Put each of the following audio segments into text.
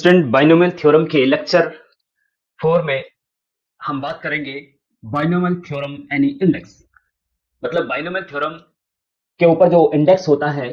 Student binomial theorem के lecture 4 में हम बात करेंगे बाइनोमियल थ्योरम एनी इंडेक्स। मतलब बाइनोमियल थ्योरम के ऊपर जो इंडेक्स होता है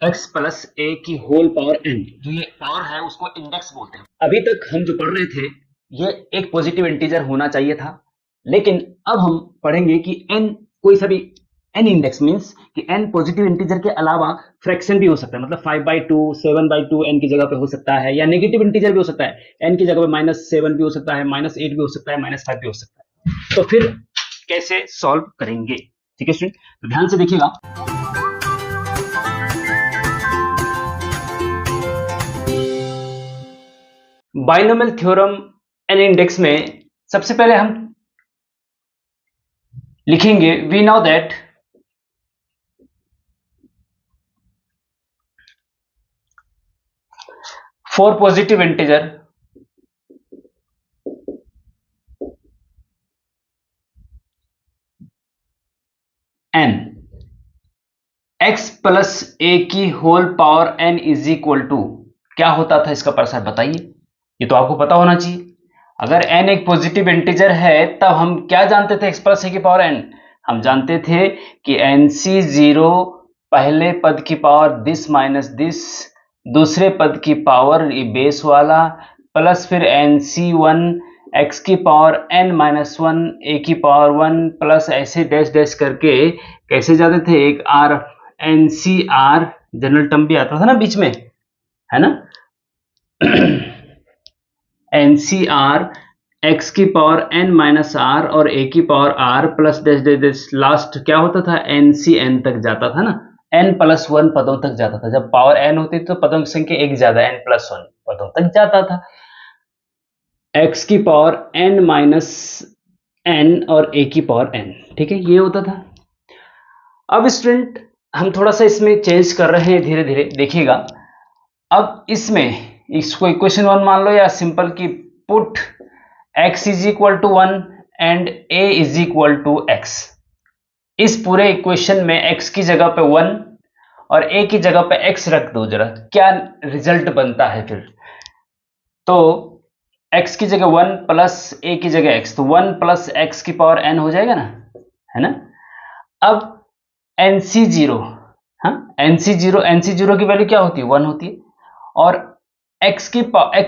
x प्लस ए की होल पावर n, जो ये पावर है उसको इंडेक्स बोलते हैं। अभी तक हम जो पढ़ रहे थे ये एक पॉजिटिव इंटीजर होना चाहिए था, लेकिन अब हम पढ़ेंगे कि n कोई सा भी n इंडेक्स मींस कि n पॉजिटिव इंटीजर के अलावा फ्रैक्शन भी हो सकता है। मतलब 5/2 7/2 n की जगह पे हो सकता है, या नेगेटिव इंटीजर भी हो सकता है। n की जगह पे -7 भी हो सकता है, -8 भी हो सकता है, -5 भी हो सकता है। तो फिर कैसे सॉल्व करेंगे? ठीक है स्टूडेंट, तो ध्यान से देखिएगा। बाइनोमियल थ्योरम एन इंडेक्स में सबसे पहले हम लिखेंगे we know that for positive integer n x plus A की whole power n is equal to क्या होता था इसका प्रसार बताइए। ये तो आपको पता होना चाहिए। अगर n एक पॉजिटिव इंटीजर है तब हम क्या जानते थे x प्लस ए की पावर n? हम जानते थे कि nc0 पहले पद की पावर दिस माइनस दिस, दूसरे पद की पावर बेस वाला, प्लस फिर nc1 x की पावर n माइनस 1 a की पावर 1 प्लस ऐसे डैश डैश करके कैसे जाते थे। एक r ncr जनरल टर्म भी आता था ना बीच में, है ना। ncr x की पावर n माइनस r और a की power r plus dash dash dash, last क्या होता था ncn तक जाता था ना, n प्लस 1 पदों तक जाता था। जब पावर n होती तो पदों की संख्या एक ज्यादा n प्लस 1 पदों तक जाता था। x की पावर n माइनस n और a की पावर n, ठीक है, ये होता था। अब स्टूडेंट हम थोड़ा सा इसमें चेंज कर रहे हैं धीरे धीरे, देखिएगा। अब इसमें इसको इक्वेशन 1 मान लो, या सिंपल की put x is equal to 1 and a is equal to x। इस पूरे इक्वेशन में x की जगह पे 1 और a की जगह पे x रख दो, जरा क्या रिजल्ट बनता है फिर। तो x की जगह 1 प्लस a की जगह x, तो 1 प्लस x की पावर n हो जाएगा ना, है ना। अब nc0, हाँ nc0 की वैल्यू क्या होती है 1 होती है, और x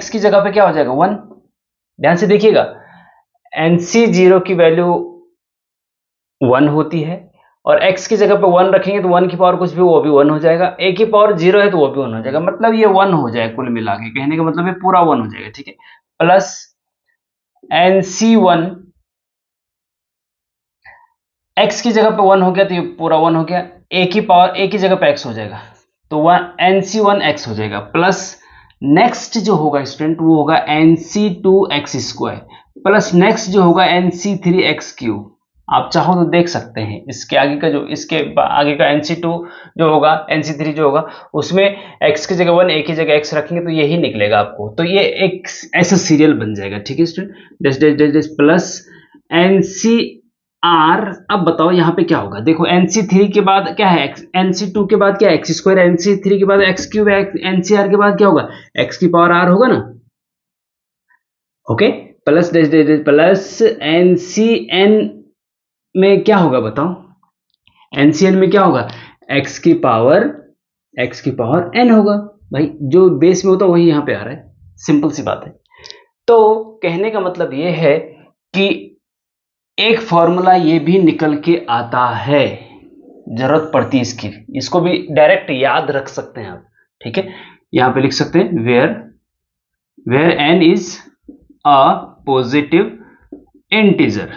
की जगह पे क्या हो जाएगा 1। ध्यान से देखिएगा, nc0 की वैल्यू 1 होती है और x की जगह पे 1 रखेंगे तो 1 की पावर कुछ भी वो भी 1 हो जाएगा, a की पावर 0 है तो वो भी 1 हो जाएगा। मतलब ये 1 हो जाएगा, कुल मिला के कहने का मतलब ये पूरा 1 हो जाएगा, ठीक है। प्लस nc1 x की जगह पे 1 हो गया तो ये पूरा 1 हो गया, a की जगह पे x हो जाएगा तो nc1 x हो जाएगा। प्लस नेक्स्ट जो होगा स्टूडेंट वो होगा nc2 x square, plus next जो होगा nc3 x क्यूब। आप चाहो तो देख सकते हैं इसके आगे का nc2 जो होगा nc3 जो होगा उसमें x की जगह 1 a की जगह x रखेंगे तो यही निकलेगा आपको। तो ये एक ऐसा सीरियल बन जाएगा, ठीक है स्टूडेंट। प्लस nc r, अब बताओ यहाँ पे क्या होगा। देखो nc3 के बाद क्या है nc2 के बाद क्या है x स्क्वायर, nc3 के बाद x क्यूब है, ncr के बाद क्या होगा x की पावर r होगा ना, ओके। प्लस प्लस ncn में क्या होगा बताओ, ncn में क्या होगा x की पावर n होगा। भाई जो बेस में होता वही यहाँ पे आ रहा है, सिंपल सी बात है। तो कहने का मतलब ये है कि एक फॉर्मूला ये भी निकल के आता है, जरूरत पड़ती है इसकी, इसको भी डायरेक्ट याद रख सकते हैं आप, ठीक है। यहां पे लिख सकते हैं where n is a positive integer,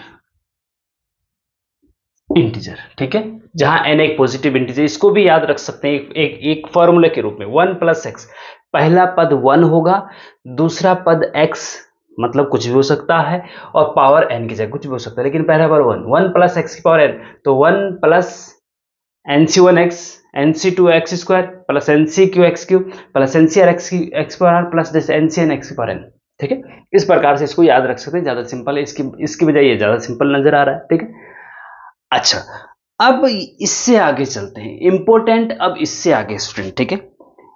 ठीक है। जहां n एक पॉजिटिव इंटीजर, इसको भी याद रख सकते हैं एक फॉर्मूला के रूप में। 1 प्लस एक्स, पहला पद 1 होगा, दूसरा पद x मतलब कुछ भी हो सकता है, और पावर n की जगह कुछ भी हो सकता है, लेकिन पहला बार 1 प्लस x की पावर n, तो 1 plus nc1x nc2x square plus ncqx cube plus ncrx की x power r plus ncnx की पावर n, ठीक है। इस प्रकार से इसको याद रख सकते हैं, ज्यादा सिंपल है। इसकी बजाय ये ज्यादा सिंपल नजर आ रहा है, ठीक है। अच्छा, अब इससे आगे चलते हैं, इंपोर्टेंट अब इससे आगे स्टूडेंट, ठीक है।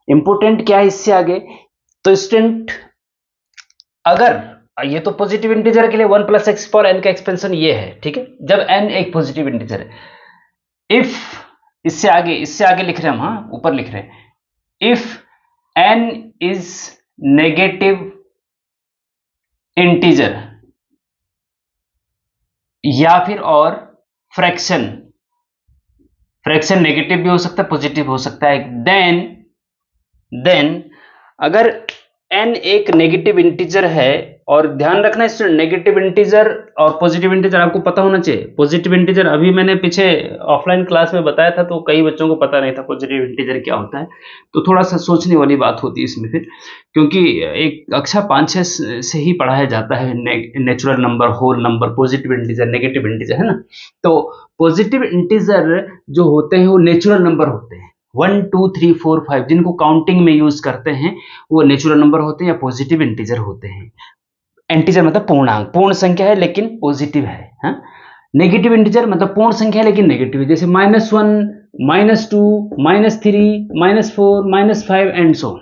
इंपोर्टेंट क्या है इससे आगे तो स्टूडेंट अगर ये तो पॉजिटिव इंटीजर के लिए 1 प्लस एक्स पावर एन का एक्सपेंशन ये है, ठीक है, जब एन एक पॉजिटिव इंटीजर है। इफ इससे आगे लिख रहे हैं हम, हाँ ऊपर लिख रहे हैं, if n is negative integer या फिर और फ्रैक्शन नेगेटिव भी हो सकता है पॉजिटिव हो सकता है, देन अगर n एक नेगेटिव इंटीजर है, और ध्यान रखना स्टूडेंट नेगेटिव इंटीजर और पॉजिटिव इंटीजर आपको पता होना चाहिए। पॉजिटिव इंटीजर अभी मैंने पीछे ऑफलाइन क्लास में बताया था, तो कई बच्चों को पता नहीं था पॉजिटिव इंटीजर क्या होता है, तो थोड़ा सा सोचने वाली बात होती है इसमें फिर, क्योंकि एक कक्षा 5-6 से ही पढ़ाया जाता है natural number, whole number, positive integer, negative integer, है ना। तो पॉजिटिव इंटीजर जो होते हैं वो नेचुरल नंबर होते हैं, 1 2 3 4 5 जिनको काउंटिंग में यूज करते हैं वो नेचुरल नंबर होते हैं या पॉजिटिव इंटीजर होते हैं। इंटीजर मतलब पूर्णांक, पूर्ण संख्या है लेकिन पॉजिटिव है, हाँ? नेगेटिव इंटीजर मतलब पूर्ण संख्या है लेकिन नेगेटिव है, जैसे -1 -2 -3 -4 -5 एंड सो,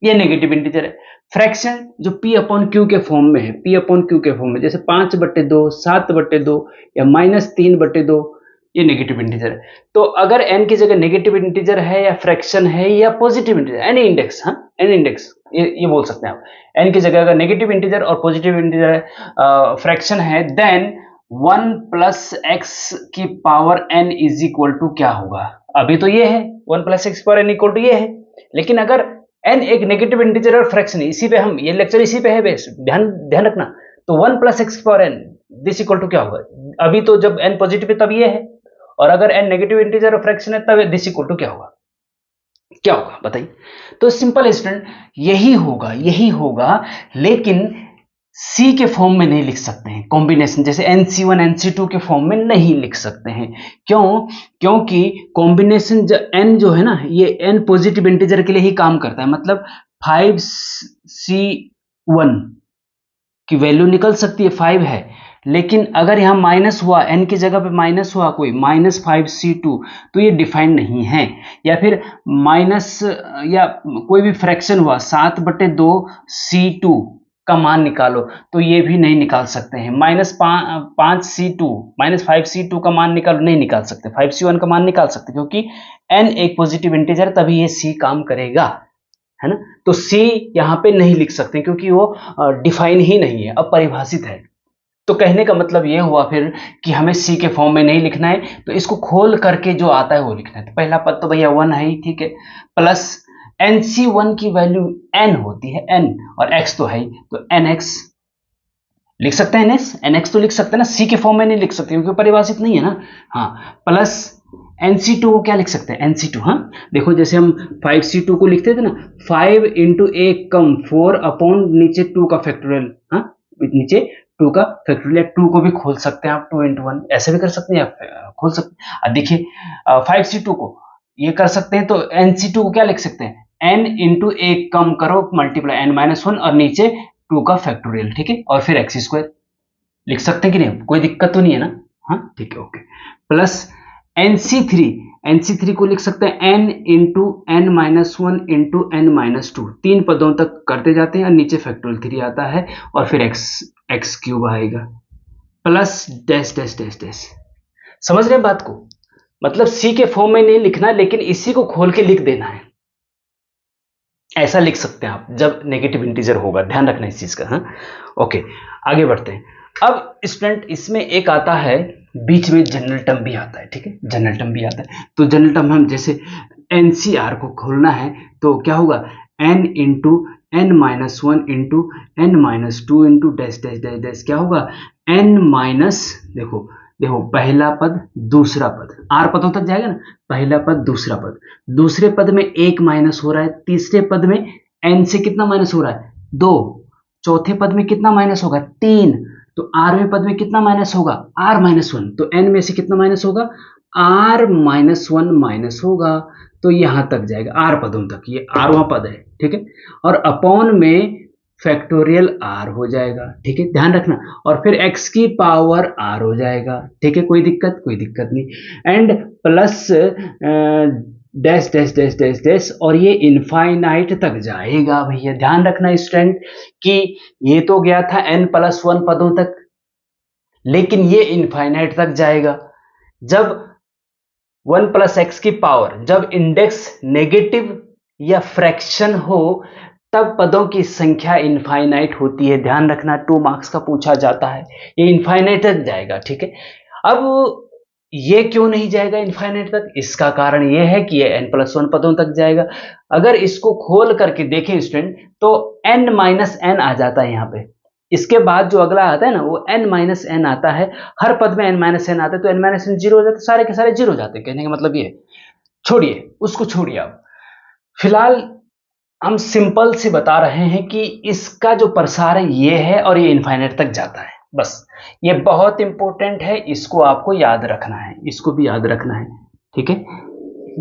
ये नेगेटिव इंटीजर है। फ्रैक्शन जो P/Q के फॉर्म में है, P/Q के फॉर्म में, जैसे 5/2 7/2 या -3/2, ये नेगेटिव इंटीजर है। तो अगर n की जगह नेगेटिव इंटीजर है या फ्रैक्शन है या पॉजिटिव इंटीजर, एनी इंडेक्स, हाँ एनी इंडेक्स, ये बोल सकते हैं आप, n की जगह अगर नेगेटिव इंटीजर और पॉजिटिव इंटीजर फ्रैक्शन है, देन 1 प्लस एक्स की power n is equal to क्या होगा? अभी तो ये है 1 प्लस एक्स की पावर n इक्वल टू ये है, लेकिन अगर n एक नेगेटिव इंटीजर और फ्रैक्शन, इसी पे हम, ये लेक्चर इसी पे है बेस, ध्यान रखना। तो 1 प्लस एक्स की power n this equal to क्या होगा? अभी तो जब n पॉजिटिव है तब ये है, और अगर n नेगेटिव इंटीजर और फ्रैक्शन है तब दिस इक्वल टू क्या होगा? क्या होगा बताइए? तो सिंपल स्टूडेंट यही होगा, लेकिन C के फॉर्म में नहीं लिख सकते हैं, कॉम्बिनेशन जैसे NC1 NC2 के फॉर्म में नहीं लिख सकते हैं। क्यों? क्योंकि कॉम्बिनेशन n जो है ना, ये n पॉजिटिव इंटीजर के लिए ही काम करता है, मतलब 5C1 की वैल्यू निकल सकती है, 5 है, लेकिन अगर यहाँ माइनस हुआ, n की जगह पे माइनस हुआ कोई -5C2, तो ये डिफाइंड नहीं है। या फिर माइनस या कोई भी फ्रैक्शन हुआ 7/2C2 का मान निकालो, तो ये भी नहीं निकाल सकते हैं। -5C2 -5C2 का मान निकालो, नहीं निकाल सकते। 5C1 का मान निकाल सकते, क्योंकि n एक पॉजिटिव इंटीजर, तभी ये C काम करेगा, है ना। तो C यहाँ पे नहीं लिख सकते क्योंकि वो डिफाइन ही नहीं है, अपरिभाषित है। तो कहने का मतलब ये हुआ फिर कि हमें C के फॉर्म में नहीं लिखना है, तो इसको खोल करके जो आता है वो लिखना है। तो पहला पद तो भैया 1 है ही, ठीक है, प्लस NC1 की वैल्यू n होती है, n, और x तो है ही, तो nx लिख सकते हैं, nx तो लिख सकते हैं ना, C के फॉर्म में नहीं लिख सकते क्योंकि परिभाषित नहीं है ना, हाँ। प्लस NC2 को क्या लिख सकते हैं? NC2, हाँ देखो, जैसे हम 5C2 को लिखते थे ना, 5 इंटू 1 कम 4 अपॉन नीचे 2 का फैक्टोरियल, हाँ नीचे 2 का फैक्टोरियल, 2 को भी खोल सकते हैं आप, 2 इंटू 1 ऐसे भी कर सकते हैं आप, खोल सकते हैं। अब देखिए 5C2 को ये कर सकते हैं, तो NC2 को क्या लिख सकते हैं? n इंटू 1 कम करो, मल्टीप्लाई n-1 और नीचे 2 का फैक्टोरियल, ठीक है, और फिर x² लिख सकते हैं कि नहीं? कोई दिक्कत तो नहीं है ना, हाँ ठीक है, ओके। प्लस NC3 को लिख सकते हैं n into n-1 into n-2, 3 पदों तक करते जाते हैं और नीचे फैक्टोरियल 3 आता है और फिर x क्यूब आएगा, plus dash dash dash dash. समझ रहे हैं बात को? मतलब C के फॉर्म में नहीं लिखना, लेकिन इसी को खोल के लिख देना है, ऐसा लिख सकते हैं आप जब नेगेटिव इंटीजर होगा, ध्यान रखना इस चीज का, हाँ ओके। आगे बढ़ते हैं। अब स्टूडेंट इसमें एक आता है बीच में जनरल टर्म भी आता है, ठीक है, जनरल टर्म भी आता है। तो जनरल टर्म हम जैसे NCR को खोलना है तो क्या होगा? n into n-1 into n-2 into dash dash dash dash, क्या होगा? n माइनस, देखो पहला पद दूसरा पद, r पदों तक जाएगा ना, पहला पद दूसरा पद, दूसरे पद में 1 माइनस हो रहा है, तीसरे पद में n से कितना माइनस हो रहा है? 2, चौथे पद में कितना माइनस होगा? 3, तो rवें पद में कितना माइनस होगा? r-1, तो n में से कितना माइनस होगा? r-1 माइनस होगा, तो यहां तक जाएगा, r पदों तक, ये rवां पद है, ठीक है, और अपॉन में फैक्टोरियल r हो जाएगा, ठीक है, ध्यान रखना, और फिर x की पावर r हो जाएगा, ठीक है, कोई दिक्कत नहीं, and plus dash dash dash dash dash और ये इनफाइनाइट तक जाएगा। भैया ध्यान रखना स्टूडेंट कि ये तो गया था n+1 पदों तक, लेकिन ये इनफाइनाइट तक जाएगा। जब 1+x की पावर, जब इंडेक्स नेगेटिव या फ्रैक्शन हो, तब पदों की संख्या इनफाइनाइट होती है। ध्यान रखना, 2 मार्क्स का पूछा जाता है, ये इनफाइनाइट तक जाएगा। ठीक है, अब ये क्यों नहीं जाएगा इनफाइनाइट तक? इसका कारण ये है कि ये n+1 पदों तक जाएगा। अगर इसको खोल करके देखें स्टूडेंट तो n-n आ जाता है यहाँ पे। इसके बाद जो अगला आता है ना वो n-n आता है। हर पद में n-n आता है तो n-n 0 हो जाता है, सारे के सारे 0 हो जाते हैं। कहने का मतलब ये, छोड़िए उसको, छोड़िए। अब फिलहाल हम सिंपल से बता रहे हैं कि इसका जो प्रसार है ये है और ये इनफाइनाइट तक जाता है। बस ये बहुत इंपॉर्टेंट है, इसको आपको याद रखना है, इसको भी याद रखना है। ठीक है,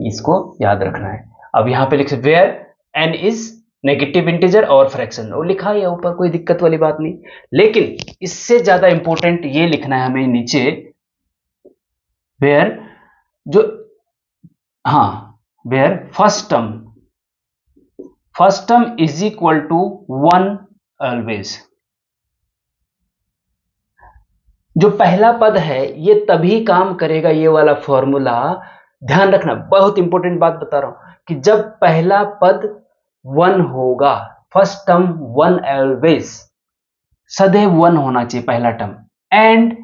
इसको याद रखना है। अब यहां पे लिख where n is negative integer और फ्रैक्शन, और लिखा है ऊपर, कोई दिक्कत वाली बात नहीं। लेकिन इससे ज्यादा इंपॉर्टेंट ये लिखना है हमें नीचे, वेयर जो, हाँ, where first term is equal to 1 always. जो पहला पद है ये तभी काम करेगा, ये वाला फॉर्मूला। ध्यान रखना, बहुत इंपॉर्टेंट बात बता रहा हूं कि जब पहला पद 1 होगा, फर्स्ट टर्म 1 ऑलवेज, सदैव 1 होना चाहिए पहला टर्म। एंड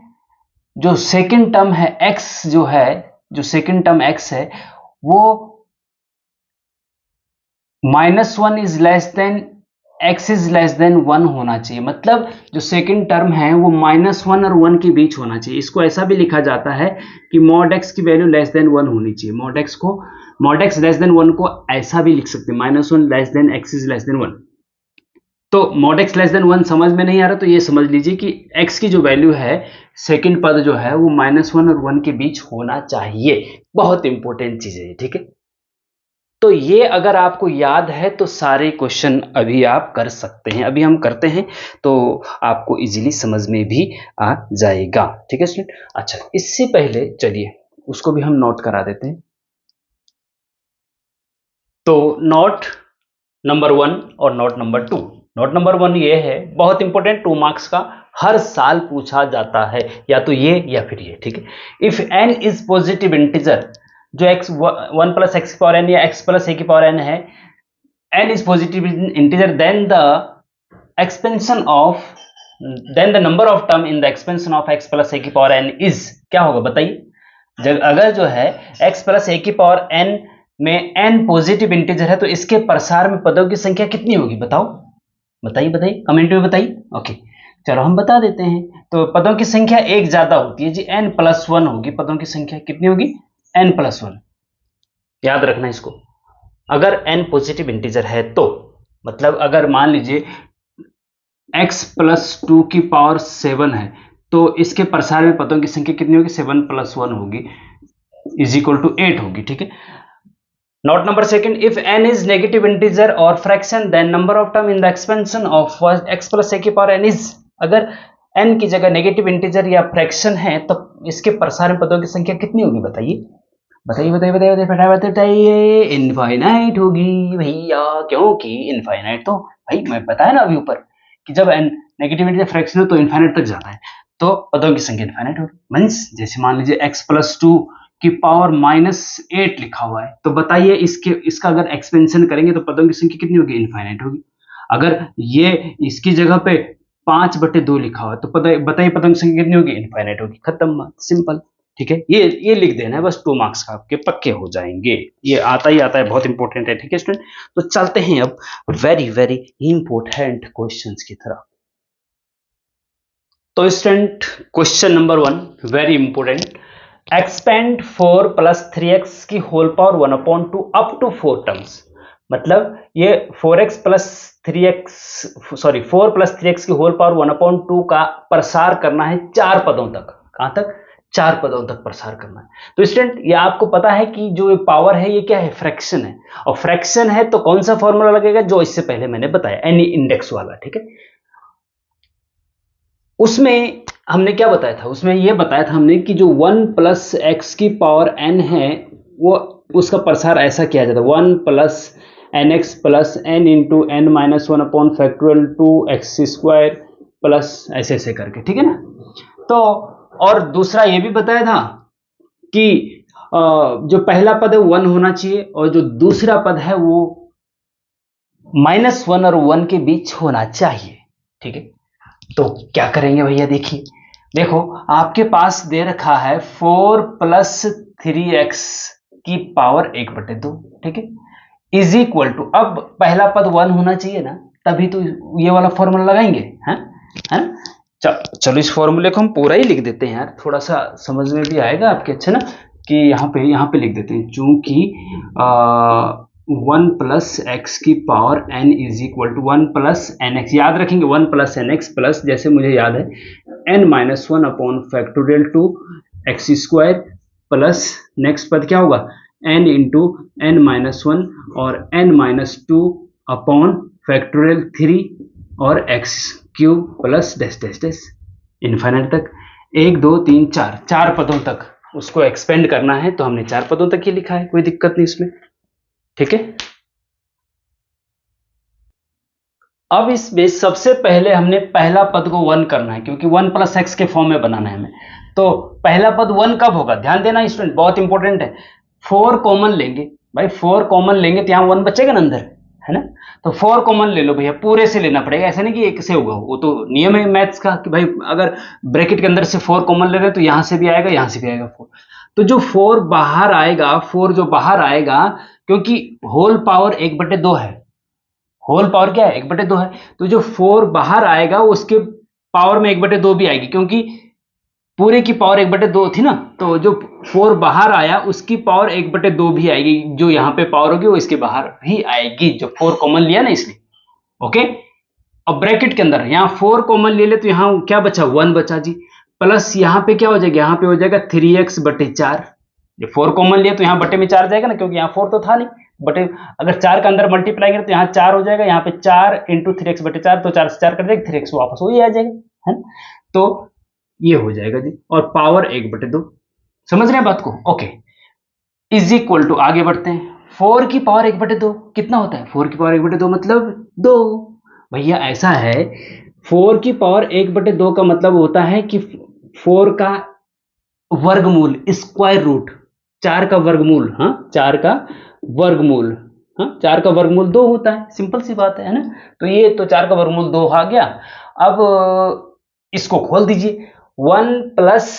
जो सेकंड टर्म है x, जो है, जो सेकंड टर्म x है, वो -1 is less than x is less than 1 होना चाहिए। मतलब जो सेकंड टर्म है वो -1 और 1 के बीच होना चाहिए। इसको ऐसा भी लिखा जाता है कि mod x की वैल्यू लेस देन 1 होनी चाहिए। mod x लेस देन 1 को ऐसा भी लिख सकते हैं, -1 less than x is less than 1। तो mod x लेस देन 1 समझ में नहीं आ रहा तो ये समझ लीजिए कि x की जो वैल्यू है, सेकंड पद जो है वो -1 और 1 के बीच होना चाहिए। बहुत इंपॉर्टेंट चीज है, ठीक है। तो ये अगर आपको याद है तो सारे क्वेश्चन अभी आप कर सकते हैं। अभी हम करते हैं तो आपको इजीली समझ में भी आ जाएगा। ठीक है स्टूडेंट। अच्छा, इससे पहले चलिए उसको भी हम नोट करा देते हैं। तो नोट नंबर 1 और नोट नंबर 2। नोट नंबर 1 ये है, बहुत इंपॉर्टेंट, 2 मार्क्स का, हर साल पूछा जाता है, या तो ये या फिर ये। ठीक है, if n is positive integer, जो x 1+x की पावर n या x+a की पावर n है, n is positive integer, then the number of term in the expansion of x+a की पावर n is, क्या होगा बताइए। अगर जो है x+a की पावर n में n पॉजिटिव इंटीजर है तो इसके प्रसार में पदों की संख्या कितनी होगी? बताओ, बताइए बताइए, कमेंट में बताइए। ओके, चलो हम बता देते हैं। तो पदों की संख्या एक ज्यादा होती है जी, n+1 होगी। पदों की संख्या कितनी होगी? n+1। याद रखना इसको। अगर n पॉजिटिव इंटीजर है तो, मतलब अगर मान लीजिए x+2 की पावर 7 है तो इसके प्रसार में पदों की संख्या कितनी होगी? 7+1 होगी, इज इक्वल टू 8 होगी। ठीक है। Note number second, if n is negative integer और fraction then number of term in the expansion of x+a की पावर n इज, अगर n की जगह नेगेटिव इंटीजर या फ्रैक्शन है तो इसके प्रसार में पदों की संख्या कितनी होगी? बताइए बताइए बताइए बताइए फटाफट बताइए। इनफाइनाइट होगी भैया, क्योंकि इनफाइनाइट तो भाई मैं बताया ना अभी ऊपर कि जब n नेगेटिव इंटीजर फ्रैक्शन हो तो इनफाइनाइट तक जाता है, तो पदों की संख्या इनफाइनाइट होगी। मींस जैसे मान लीजिए x+2 की पावर -8 लिखा हुआ है, तो बताइए इसका अगर एक्सपेंशन करेंगे तो पदों की संख्या कितनी होगी? इनफाइनाइट होगी। अगर ये इसकी जगह पे 5/2 लिखा हुआ है तो बताइए पदों की संख्या कितनी होगी? इनफाइनाइट होगी। खत्म, सिंपल। ठीक है, ये लिख देना है बस, 2 मार्क्स का आपके पक्के हो जाएंगे। ये आता ही आता है, बहुत इंपॉर्टेंट है। ठीक है स्टूडेंट, तो चलते हैं अब वेरी वेरी इंपॉर्टेंट क्वेश्चंस की तरफ। तो student, question number 1 very important, expand 4 + 3x की whole power 1/2 up to 4 terms. मतलब ये 4 + 3x की होल पावर 1/2 का प्रसार करना है 4 पदों तक। कहां तक? 4 पदों तक प्रसार करना है। तो स्टूडेंट, ये आपको पता है कि जो पावर है ये क्या है? फ्रैक्शन है। और फ्रैक्शन है तो कौन सा फॉर्मूला लगेगा? जो इससे पहले मैंने बताया, एनी इंडेक्स वाला। ठीक है, उसमें हमने क्या बताया था? उसमें यह बताया था हमने कि जो 1 + x की पावर n है वो उसका प्रसार ऐसा किया जाता है 1 plus N x plus n into N minus one upon factorial 2x² plus ऐसे ऐसे करके, ठीक है ना। तो और दूसरा ये भी बताया था कि जो पहला पद है 1 होना चाहिए और जो दूसरा पद है वो -1 और 1 के बीच होना चाहिए, ठीक है। तो क्या करेंगे भैया, देखिए, देखो आपके पास दे रखा है 4 प्लस 3x की पावर 1/2, ठीक है, इज इक्वल टू, अब पहला पद 1 होना चाहिए ना, तभी तो ये वाला फॉर्मूला लगाएंगे, है ना। चलो इस फॉर्मूले को हम पूरा ही लिख देते हैं यार, थोड़ा सा समझ में भी आएगा आपके, अच्छा ना, कि यहाँ पे लिख देते हैं, चूंकि 1 प्लस एक्स की power n is equal to 1 plus N x, याद रखेंगे 1 प्लस एन एक्स प्लस, जैसे मुझे याद है, n minus one upon factorial 2x² plus next पद क्या होगा, n into N minus one और n minus two upon factorial 3 और x³ plus dash dash dash infinite तक, 1 2 3 4 4 पदों तक उसको एक्सपेंड करना है, तो हमने 4 पदों तक ही लिखा है, कोई दिक्कत नहीं इसमें, ठीक है। अब इसमें सबसे पहले हमने पहला पद को 1 करना है, क्योंकि 1 प्लस एक्स के फॉर्म में बनाना है हमें। तो पहला पद 1 कब होगा, ध्यान देना स्टूडेंट, बहुत इंपॉर्टेंट है। 4 कॉमन लेंगे भाई, 4 कॉमन लेंगे तो यहां 1 बचेगा ना अंदर, है ना। तो 4 कॉमन ले लो भैया, पूरे से लेना पड़ेगा, ऐसा नहीं कि एक से होगा, वो तो नियम है मैथ्स का कि भाई अगर ब्रैकेट के अंदर से 4 कॉमन ले रहे हैं तो यहां से भी आएगा, यहां से भी आएगा 4। तो जो 4 बाहर आएगा, 4 जो बाहर आएगा, क्योंकि होल पावर 1/2 है, होल पावर क्या है 1/2 है, तो जो 4 बाहर आएगा उसके पावर में 1/2 भी आएगी, क्योंकि पूरे की पावर 1/2 थी ना, तो जो 4 बाहर आया उसकी पावर 1/2 भी आएगी, जो यहां पे पावर होगी वो इसके बाहर भी आएगी, जो 4 कॉमन लिया ना इसलिए, ओके। अब ब्रैकेट के अंदर यहां 4 कॉमन ले ले तो यहां क्या बचा, 1 बचा जी, प्लस यहां पे क्या हो जाएगा, यहां पे हो जाएगा 3x/4, ये 4 कॉमन लिया तो यहां बटे में 4 जाएगा ना, क्योंकि यहां 4 तो था नहीं, बटे अगर 4 का अंदर मल्टीप्लाई करें तो यहाँ 4 हो जाएगा, यहाँ पे 4 इंटू 3x/4, तो 4 से 4 कर देगा, 3x वापस वही आ जाएगा, है ना। तो ये हो जाएगा जी, और पावर 1/2, समझ रहे हैं बात को, ओके। इज इक्वल टू, आगे बढ़ते हैं, 4 की पावर 1/2 कितना होता है, 4 की पावर 1/2 मतलब 2, भैया ऐसा है, 4 की पावर 1/2 का मतलब होता है कि 4 का वर्गमूल, स्क्वायर रूट, 4 का वर्गमूल, हाँ 4 का वर्गमूल, हाँ 4 का वर्गमूल 2 होता है, सिंपल सी बात है ना। तो ये तो 4 का वर्गमूल 2 आ गया। अब इसको खोल दीजिए, 1 प्लस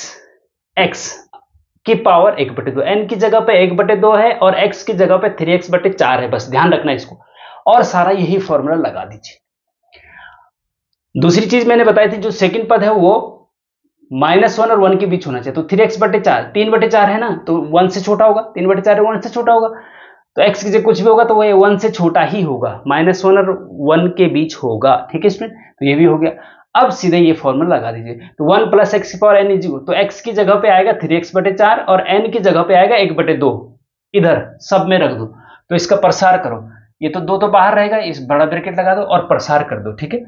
एक्स की पावर 1/2, एन की जगह पे 1/2 है और एक्स की जगह पे 3x/4 है, बस ध्यान रखना इसको, और सारा यही फॉर्मूला लगा दीजिए। दूसरी चीज मैंने बताई थी, जो सेकंड पद है वो -1 और 1 के बीच होना चाहिए, तो 3x/4, 3/4 है ना, तो 1 से छोटा होगा, 3/4 है 1 से छोटा होगा, तो x की जगह कुछ भी होगा तो वो 1 से छोटा ही होगा, -1 और 1 के बीच होगा, ठीक है स्टूडेंट, तो ये भी हो गया। अब सीधे ये फॉर्मूला लगा दीजिए, तो 1 प्लस एक्स की पावर n इज इक्वल, तो x की जगह पे आएगा 3x/4 और n की जगह पे आएगा 1/2, इधर सब में रख दो, तो इसका प्रसार करो, ये तो 2 तो बाहर रहेगा, इस बड़ा ब्रैकेट लगा दो और प्रसार कर दो, ठीक है।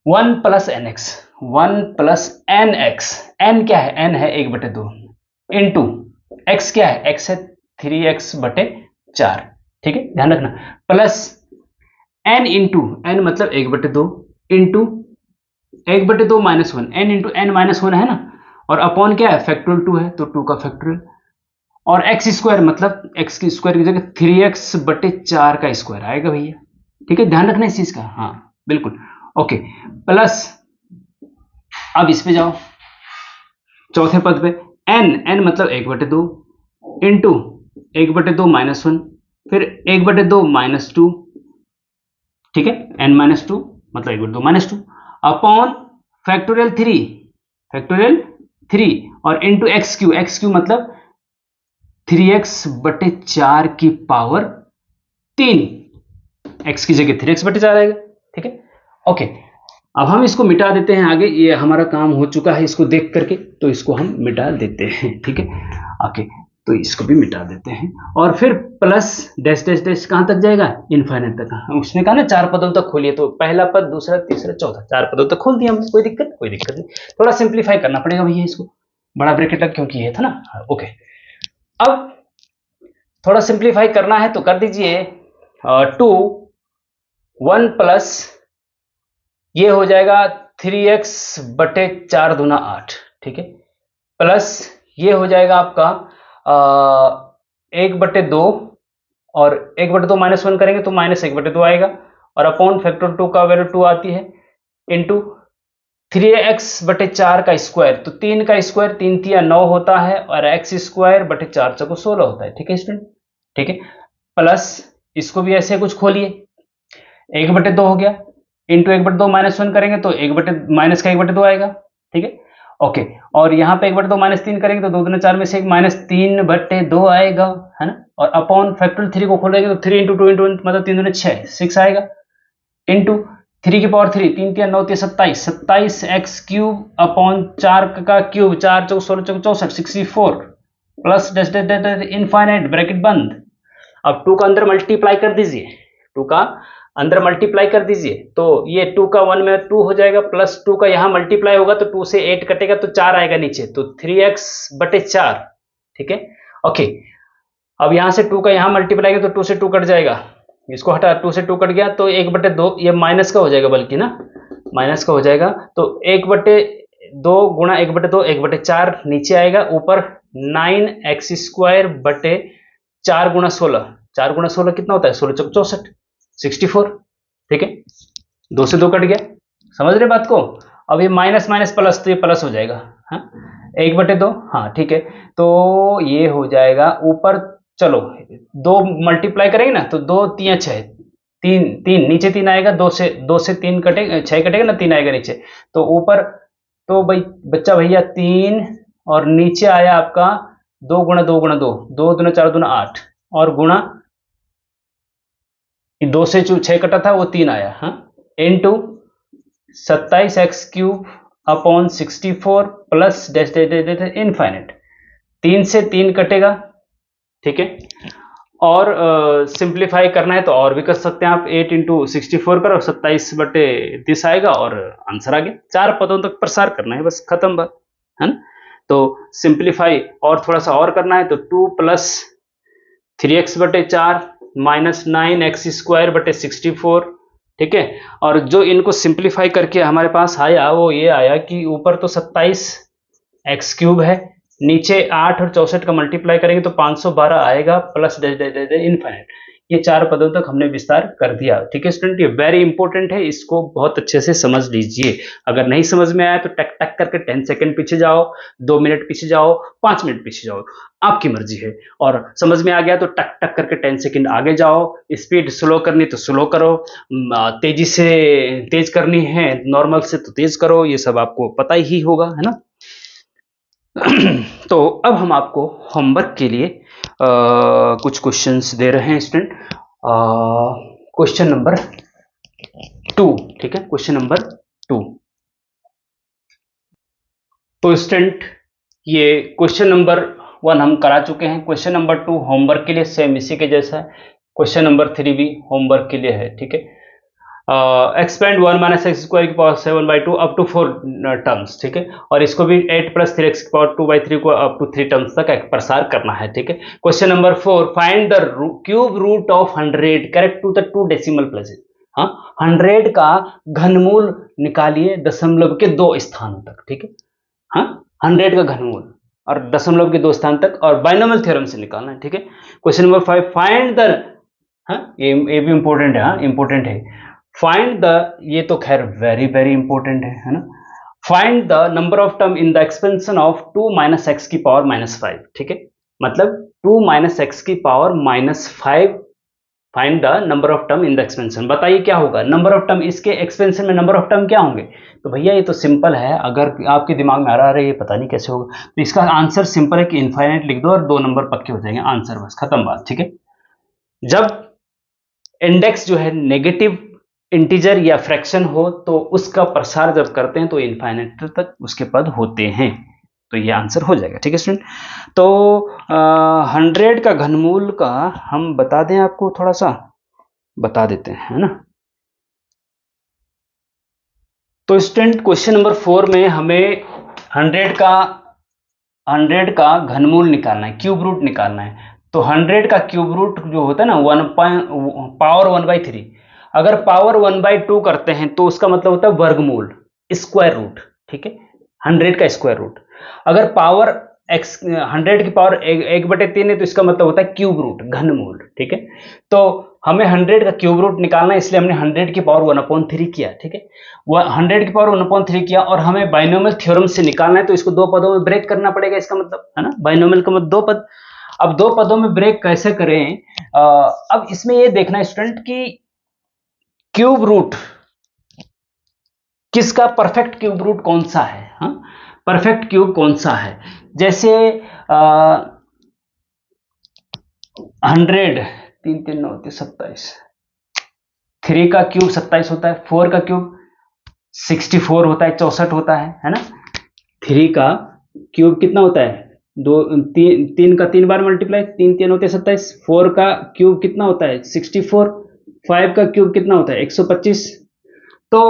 1 plus N x, 1 plus N x, n क्या है, एन है 1/2 इंटू एक्स क्या है, एक्स है 3x/4, ठीक है ध्यान रखना, प्लस एन इंटू एन मतलब 1/2 इंटू 1/2 -1, एन इंटू एन -1 है ना, और अपॉन क्या है फैक्टोरियल 2 है, तो 2 का फैक्टोरियल, और x² मतलब x की स्क्वायर की जगह 3x/4 का स्क्वायर आएगा भैया, ठीक है ध्यान रखना इस चीज का, हाँ बिल्कुल, ओके। प्लस अब इस पे जाओ चौथे पद पे, n मतलब 1/2 इंटू 1/2 -1, फिर 1/2 -2, ठीक है, n -2 मतलब 1/2 -2 अपॉन फैक्टोरियल 3 और इंटू x³ मतलब 3x/4 की पावर 3, x की जगह 3x/4 आएगा, ठीक है, ओके। अब हम इसको मिटा देते हैं आगे, ये हमारा काम हो चुका है इसको देख करके, तो इसको हम मिटा देते हैं, ठीक है, ओके, तो इसको भी मिटा देते हैं, और फिर प्लस डैश डैश डैश कहां तक जाएगा, इनफाइनाइट तक, उसने कहा ना 4 पदों तक खोलिए, तो पहला पद दूसरा तीसरा चौथा 4 पदों तक खोल दिया हमने, कोई दिक्कत नहीं, थोड़ा सिंप्लीफाई करना पड़ेगा भैया इसको, बड़ा ब्रैकेट लग क्योंकि ये था ना, ओके। अब थोड़ा सिंप्लीफाई करना है तो कर दीजिए। 2 1 प्लस ये हो जाएगा 3x बटे 4 दूना 8, ठीक है, प्लस ये हो जाएगा आपका 1/2, और 1/2 -1 करेंगे तो -1/2 आएगा, और अपॉन फैक्टर 2 का वैल्यू 2 आती है, इंटू 3x/4 का स्क्वायर, तो 3 का स्क्वायर 3 तिया 9 होता है, और x² 4 16 होता है, ठीक है स्टूडेंट, ठीक है, प्लस इसको भी ऐसे कुछ खोलिए, 1/2 हो गया, इंटू 1/2 -1 करेंगे तो माइनस का 1/2 आएगा, ठीक है, ओके, और यहाँ पे 1/2 -3 करेंगे तो 2 दूना 4 में से -3/2 आएगा, है ना, और अपॉन फैक्टर 3 को खोलेंगे तो 3 × 2 × 1 मतलब 3 दूना 6 6 आएगा, इंटू 3 की पावर 3 3 तिया 9 तिया 27 27x³ अपॉन 4 का क्यूब, 4 × 4 = 16 64 64 प्लस इनफाइनाइट ब्रैकेट बंद। अब 2 का अंदर मल्टीप्लाई कर दीजिए, 2 का अंदर मल्टीप्लाई कर दीजिए, तो ये 2 का 1 में 2 हो जाएगा, प्लस 2 का यहां मल्टीप्लाई होगा तो 2 से 8 कटेगा तो 4 आएगा नीचे, तो 3x/4, ठीक है, ओके। अब यहां से 2 का यहां मल्टीप्लाई किया तो 2 से 2 कट जाएगा, इसको हटा, 2 से 2 कट गया तो 1/2 ये माइनस का हो जाएगा, बल्कि ना माइनस का हो जाएगा, तो 1/2 गुणा 1/2 1/4 नीचे आएगा, ऊपर 9x² 4 गुणा 16, 4 गुणा 16 कितना होता है, 16 × 64 64, ठीक है, 2 से 2 कट गया, समझ रहे बात को। अब ये माइनस माइनस प्लस, तो ये प्लस हो जाएगा, हाँ 1/2, हाँ ठीक है, तो ये हो जाएगा ऊपर, चलो 2 मल्टीप्लाई करेंगे ना तो 2 तिया 6, 3 3 नीचे 3 आएगा, 2 से 3 कटेगा, 6 कटेगा ना, 3 आएगा नीचे, तो ऊपर तो भाई बच्चा भैया 3, और नीचे आया आपका 2 गुणा 2 गुणा 2 2 दूना 4 दूना 8, और गुणा 2 से 6 कटा था वो 3 आया, हाँ, into 27x³ upon 64 plus infinite, 3 से 3 कटेगा, ठीक है, और सिंप्लीफाई करना है तो और भी कर सकते हैं आप, 8 × 64 करो, 27/30 आएगा, और आंसर आ गया। 4 पदों तक प्रसार करना है, बस खत्म बात, है ना। तो सिंप्लीफाई और थोड़ा सा और करना है तो 2 + 3x/4 -9x² 64, ठीक है, और जो इनको सिंप्लीफाई करके हमारे पास आया वो ये आया कि ऊपर तो 27x³ है, नीचे 8 और 64 का मल्टीप्लाई करेंगे तो 512 आएगा, प्लस इनफाइनाइट। ये 4 पदों तक हमने विस्तार कर दिया, ठीक है स्टूडेंट, ये वेरी इंपॉर्टेंट है, इसको बहुत अच्छे से समझ लीजिए। अगर नहीं समझ में आया तो टक टक करके 10 सेकंड पीछे जाओ, 2 मिनट पीछे जाओ, 5 मिनट पीछे जाओ, आपकी मर्जी है, और समझ में आ गया तो टक टक करके 10 सेकंड आगे जाओ, स्पीड स्लो करनी तो स्लो करो, तेजी से तेज करनी है, नॉर्मल से तो तेज करो, ये सब आपको पता ही होगा, है ना। तो अब हम आपको होमवर्क के लिए कुछ क्वेश्चंस दे रहे हैं स्टूडेंट। क्वेश्चन नंबर 2, ठीक है, क्वेश्चन नंबर 2। तो स्टूडेंट ये क्वेश्चन नंबर 1 हम करा चुके हैं, क्वेश्चन नंबर 2 होमवर्क के लिए सेम इसी के जैसा है, क्वेश्चन नंबर 3 भी होमवर्क के लिए है, ठीक है। Expand 1 - x² 7/2 up to 4 terms, ठीक है, और इसको भी 8 + 3x² 2/3 को अप टू 3 टर्म्स तक प्रसार करना है, ठीक है। Question number 4, find the cube root of 100 correct to the 2 decimal places. हाँ, 100 का घनमूल निकालिए दशमलव के 2 स्थानों तक, ठीक है, हाँ 100 का घनमूल और दशमलव के 2 स्थान तक, और बाइनोमियल थ्योरम से निकालना है, ठीक है। क्वेश्चन नंबर 5, फाइंड द, हाँ ये भी इंपॉर्टेंट है, हाँ इंपॉर्टेंट है, फाइंड द, ये तो खैर वेरी वेरी इंपॉर्टेंट है ना, find the number of term in the expansion of 2 - x⁻⁻5, ठीक है, मतलब 2 - x⁻⁻5, find the number of term in the expansion. बताइए क्या होगा नंबर ऑफ टर्म, इसके एक्सपेंशन में नंबर ऑफ टर्म क्या होंगे। तो भैया ये तो सिंपल है, अगर आपके दिमाग में आ रहा है ये पता नहीं कैसे होगा, तो इसका आंसर सिंपल है कि इनफाइनाइट लिख दो और 2 नंबर पक्के हो जाएंगे, आंसर बस खत्म बात, ठीक है। जब इंडेक्स जो है नेगेटिव इंटीजर या फ्रैक्शन हो तो उसका प्रसार जब करते हैं तो इनफाइनाइट तक उसके पद होते हैं, तो ये आंसर हो जाएगा, ठीक है स्टूडेंट। तो 100 का घनमूल का हम बता दें, आपको थोड़ा सा बता देते हैं, है ना। तो स्टूडेंट क्वेश्चन नंबर 4 में हमें 100 का घनमूल निकालना है, क्यूब रूट निकालना है। तो 100 का क्यूब रूट जो होता है ना पावर 1/3, अगर पावर 1/2 करते हैं तो उसका मतलब होता है वर्गमूल, स्क्वायर रूट, ठीक है, 100 का स्क्वायर रूट। अगर पावर एक्स 100 की पावर 1/3 है तो इसका मतलब होता है क्यूब रूट, घनमूल, ठीक है। तो हमें 100 का क्यूब रूट निकालना है, इसलिए हमने 100 की पावर 1/3 किया, ठीक है। वह 100 की पावर 1/3 किया, और हमें बाइनोमियल थ्योरम से निकालना है, तो इसको दो पदों में ब्रेक करना पड़ेगा, इसका मतलब है ना, बाइनोमियल का मतलब दो पद। अब दो पदों में ब्रेक कैसे करें? अब इसमें ये देखना स्टूडेंट कि क्यूब रूट किसका परफेक्ट क्यूब रूट कौन सा है, हाँ, परफेक्ट क्यूब कौन सा है। जैसे 100, 3 3 9 27, 3 का क्यूब 27 होता है, 4 का क्यूब 64 होता है, 64 होता है ना। 3 का क्यूब कितना होता है, दो तीन का 3 बार मल्टीप्लाई, 3 3 होते हैं 27। 4 का क्यूब कितना होता है 64। 5 का क्यूब कितना होता है 125। तो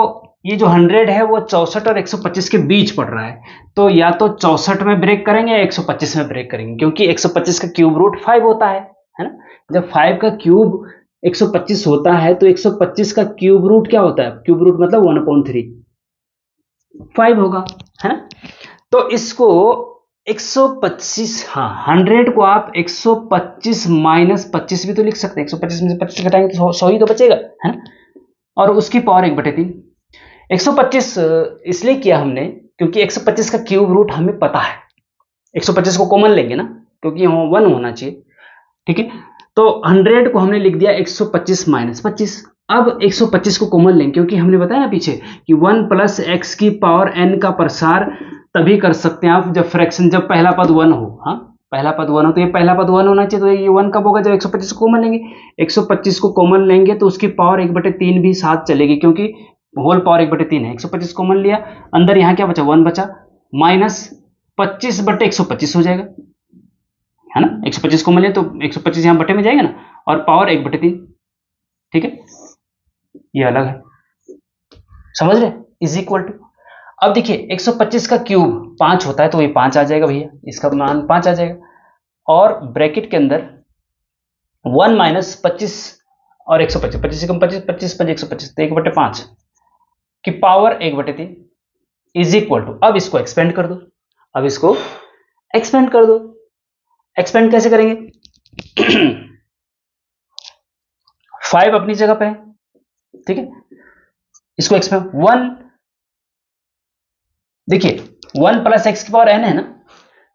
ये जो 100 है वो 64 और 125 के बीच पड़ रहा है, तो या तो 64 में ब्रेक करेंगे या 125 में ब्रेक करेंगे, क्योंकि 125 का क्यूब रूट 5 होता है ना। जब 5 का क्यूब 125 होता है तो 125 का क्यूब रूट क्या होता है, क्यूब रूट मतलब 1/3 5 होगा, है ना। तो इसको 125, हाँ, 100 को आप 125 माइनस 25 भी तो लिख सकते हैं, 125 में से 25 घटाएंगे तो 100 ही तो बचेगा, है ना। और उसकी पावर 1/3। 125 इसलिए किया हमने क्योंकि 125 का क्यूब रूट हमें पता है, 125 को कॉमन लेंगे ना, क्योंकि यहाँ 1 होना चाहिए, ठीक है। तो 100 को हमने लिख दिया 125 माइनस 25। अब 125 को कॉमन लेंगे, क्योंकि हमने बताया ना पीछे कि 1 प्लस एक्स की पावर n का प्रसार तभी कर सकते हैं आप जब फ्रैक्शन, जब पहला पद 1 हो, हाँ, पहला पद 1 हो, तो ये पहला पद 1 होना चाहिए, तो ये 1 कब होगा, जब 125 को कॉमन लेंगे। 125 को कॉमन लेंगे तो उसकी पावर 1/3 भी साथ चलेगी, क्योंकि होल पावर 1/3 है। 125 कॉमन लिया, अंदर यहाँ क्या बचा, 1 बचा, माइनस 25/125 हो जाएगा, है ना। 125 को मिले तो 125 यहां बटे में जाएगा ना, और पावर 1/3, ठीक है, ये अलग है, समझ रहे, इज इक्वल टू। अब देखिए 125 का क्यूब 5 होता है, तो ये 5 आ जाएगा भैया, इसका मान 5 आ जाएगा, और ब्रैकेट के अंदर 1 माइनस 25 और 125, 25 से कम 25, 25 5 125, तो 1/5 की पावर 1/3 इज इक्वल टू। अब इसको एक्सपेंड कर दो, अब इसको एक्सपेंड कर दो। एक्सपेंड कैसे करेंगे? 5 अपनी जगह पे है, ठीक है, इसको एक्सपेंड 1, देखिए 1 प्लस एक्स की पावर n है ना,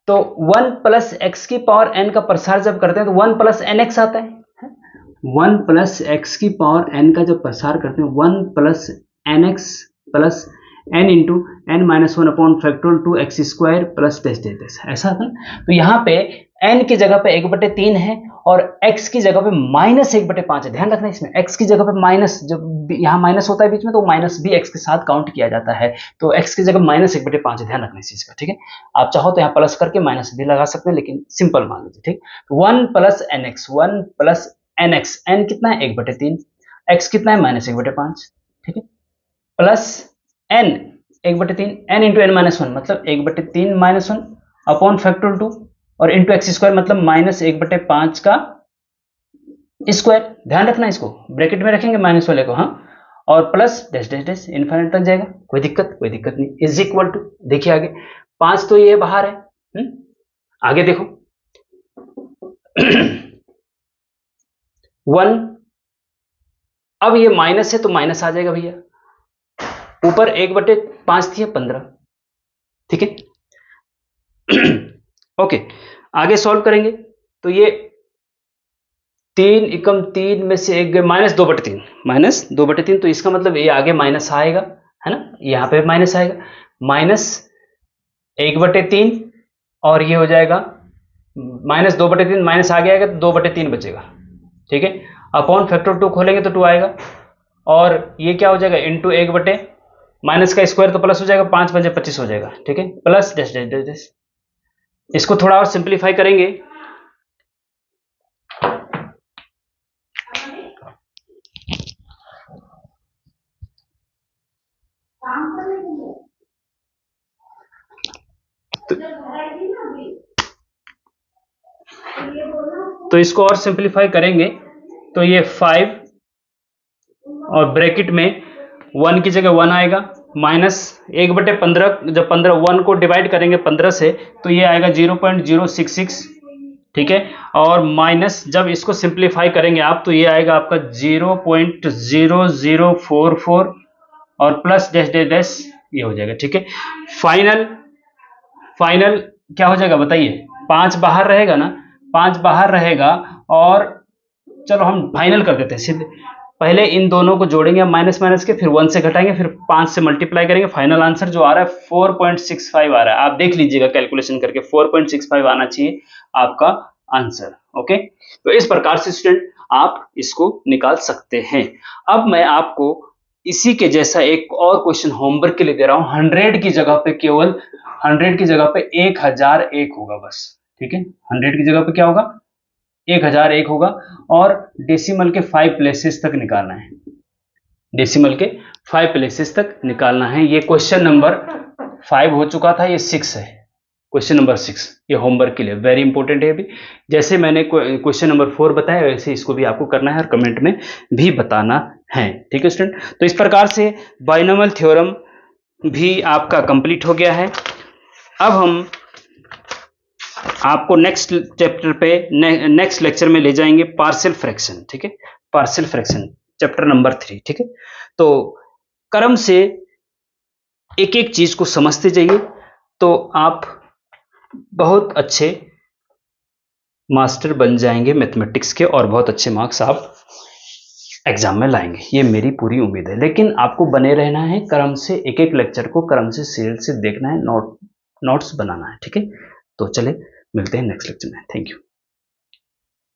तो 1 प्लस एक्स की पावर n का प्रसार जब करते हैं तो 1 प्लस एन एक्स आता है। 1 प्लस एक्स की पावर n का जब प्रसार करते हैं 1 plus N x plus n into N minus factorial 2x² plus dash dash dash, ऐसा था ना। तो यहाँ पे n की जगह पे 1/3 है और x की जगह पे माइनस 1/5 है। ध्यान रखना इसमें x की जगह पे माइनस, जब यहाँ माइनस होता है बीच में तो माइनस भी x के साथ काउंट किया जाता है, तो x की जगह माइनस 1/5 है, ध्यान रखना इस चीज का, ठीक है। आप चाहो तो यहाँ प्लस करके माइनस भी लगा सकते हैं, लेकिन सिंपल मान लीजिए, ठीक। 1 plus N x, 1 plus N x, n कितना है 1/3, x कितना है -1/5, ठीक है, plus n 1/3, n into N minus 1 मतलब 1/3 माइनस 1 अपॉन फैक्टोरियल 2, और इंटू एक्स स्क्वायर मतलब -1/5 का स्क्वायर। ध्यान रखना इसको ब्रैकेट में रखेंगे माइनस वाले को, हाँ, और plus dash dash dash infinite तक जाएगा, कोई दिक्कत नहीं, इज इक्वल टू। देखिए आगे 5 तो ये बाहर है, आगे देखो 1, अब ये माइनस है तो माइनस आ जाएगा भैया, ऊपर 1/5 थी 15, ठीक है। ओके, आगे सॉल्व करेंगे तो ये 3 एकम 3 में से एक गए -2/3, -2/3, तो इसका मतलब ये आगे माइनस आएगा, है ना, यहाँ पे माइनस आएगा, -1/3, और ये हो जाएगा -2/3, माइनस आगे आएगा तो 2/3 बचेगा, ठीक है, अपॉन फैक्टर 2 खोलेंगे तो 2 आएगा, और ये क्या हो जाएगा इंटू 1/, माइनस का स्क्वायर तो प्लस हो जाएगा, 5 5 25 हो जाएगा, ठीक है, plus dash dash dash dash. इसको थोड़ा और सिंप्लीफाई करेंगे तो इसको और सिंप्लीफाई करेंगे तो ये 5 और ब्रैकेट में 1 की जगह 1 आएगा, माइनस 1/15, जब 15 1 को डिवाइड करेंगे 15 से तो ये आएगा 0.066, ठीक है, और माइनस जब इसको सिंप्लीफाई करेंगे आप तो ये आएगा आपका 0.0044 और प्लस डैश डैश डैश ये हो जाएगा, ठीक है। फाइनल क्या हो जाएगा बताइए, 5 बाहर रहेगा ना, 5 बाहर रहेगा, और चलो हम फाइनल कर देते हैं सीधे, पहले इन दोनों को जोड़ेंगे माइनस माइनस के, फिर 1 से घटाएंगे, फिर 5 से मल्टीप्लाई करेंगे, फाइनल आंसर जो आ रहा है 4.65 आ रहा है। आप देख लीजिएगा कैलकुलेशन करके, 4.65 आना चाहिए आपका आंसर। ओके, तो इस प्रकार से स्टूडेंट आप इसको निकाल सकते हैं। अब मैं आपको इसी के जैसा एक और क्वेश्चन होमवर्क के लिए दे रहा हूं। 100 की जगह पे केवल 100 की जगह पे 1001 होगा बस, ठीक है। 100 की जगह पे क्या होगा, 1001 होगा, और डेसिमल के 5 प्लेसेस तक निकालना है, डेसिमल के 5 प्लेसेस तक निकालना है। ये क्वेश्चन नंबर 5 हो चुका था, ये 6 है, क्वेश्चन नंबर 6, ये होमवर्क के लिए वेरी इंपॉर्टेंट है। अभी जैसे मैंने क्वेश्चन नंबर 4 बताया वैसे इसको भी आपको करना है और कमेंट में भी बताना है, ठीक है स्टूडेंट। तो इस प्रकार से बाइनोमियल थ्योरम भी आपका कंप्लीट हो गया है। अब हम आपको नेक्स्ट चैप्टर पे नेक्स्ट लेक्चर में ले जाएंगे पार्शियल फ्रैक्शन, ठीक है, पार्शियल फ्रैक्शन चैप्टर नंबर 3, ठीक है। तो क्रम से एक एक चीज को समझते जाइए तो आप बहुत अच्छे मास्टर बन जाएंगे मैथमेटिक्स के, और बहुत अच्छे मार्क्स आप एग्जाम में लाएंगे, ये मेरी पूरी उम्मीद है। लेकिन आपको बने रहना है, क्रम से एक एक लेक्चर को क्रम से सीरियल से देखना है, नोट्स बनाना है, ठीक है। तो चले मिलते हैं नेक्स्ट लेक्चर में, थैंक यू।